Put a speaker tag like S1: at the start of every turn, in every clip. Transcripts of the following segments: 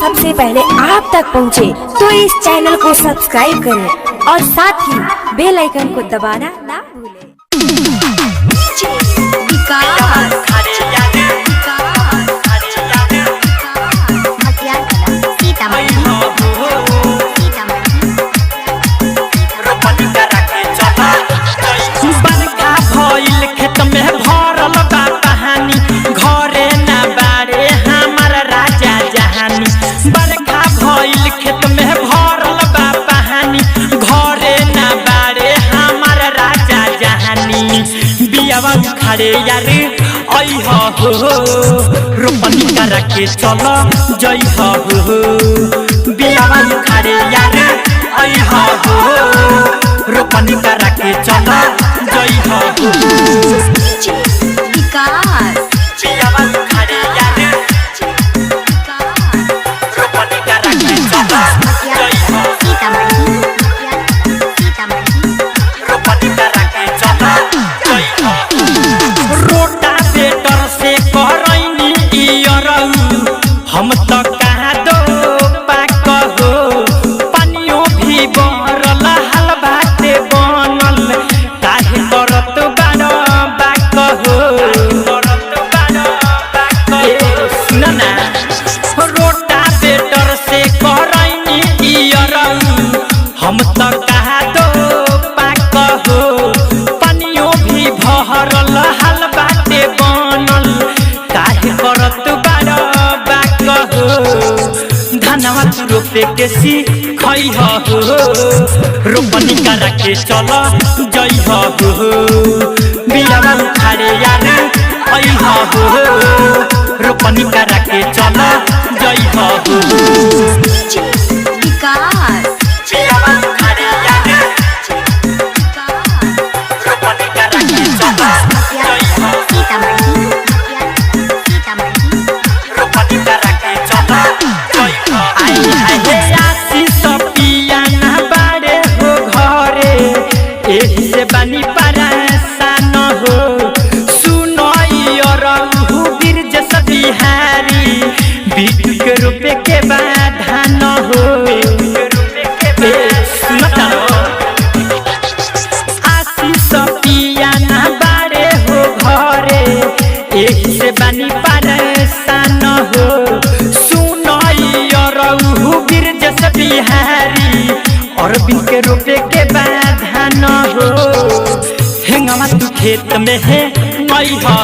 S1: सबसे पहले आप तक पहुंचे, तो इस चैनल को सब्सक्राइब करें और साथ ही बेल आइकन को दबाना ना भूलें।
S2: खड़े यार आई हो रोपनी करा के चलो जई हो बियावा खड़े यार आई हो रोपनी करा के चलो जई हो बियावा खड़े यार रोपनी करा के चलो जई हो रोपनी करा के चलो जई हो हम तो कहाँ दो पाक हो पानियों भी बरल हल बाटे बनल काहे करत बानो बाक हो सुन ना रोटा बेटर से करैनी इयरऊ हम तो कहाँ दो पाक हो पानियों भी भरल हल बाटे बनल काहे करत धनवा तू रोपे के सीखई हो रोपनी करा के चलो जई हो बियावा खड़े यार आई हो रोपनी करा के चलो जई हो बियावा खड़े यार रोपनी करा के चलो जई हो रोपनी करा के चलो से बनी परेशान हो सुनो वीर जस बिहारी बीट के रूपे के बाधान हो आशीष पिया ना बारे हो घरे एही से बनी परेशान हो सुनो वीर जस बिहारी और बीट के रूपे के बाधान हो हेंगवा तू खेत में है मई हो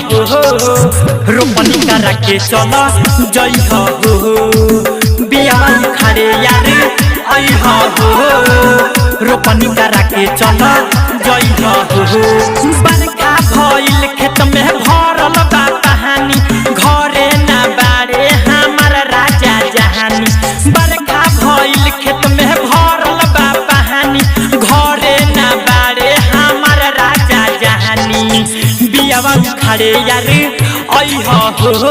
S2: रोपनी करा के चलो जई हो बियावा खड़े यार आई हो रोपनी करा के चलो जई हो बरखा भइल खेत में भरल बा कहानी घरे ना बारे हमार राजा जहानी बरखा भइल खेत में भरल बा कहानी घरे ना बारे हमार राजा जहानी बियावा खड़े यार आई हो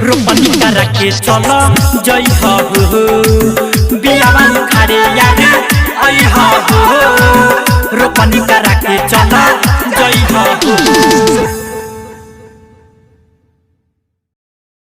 S2: रोपनी करा के चलो जई हो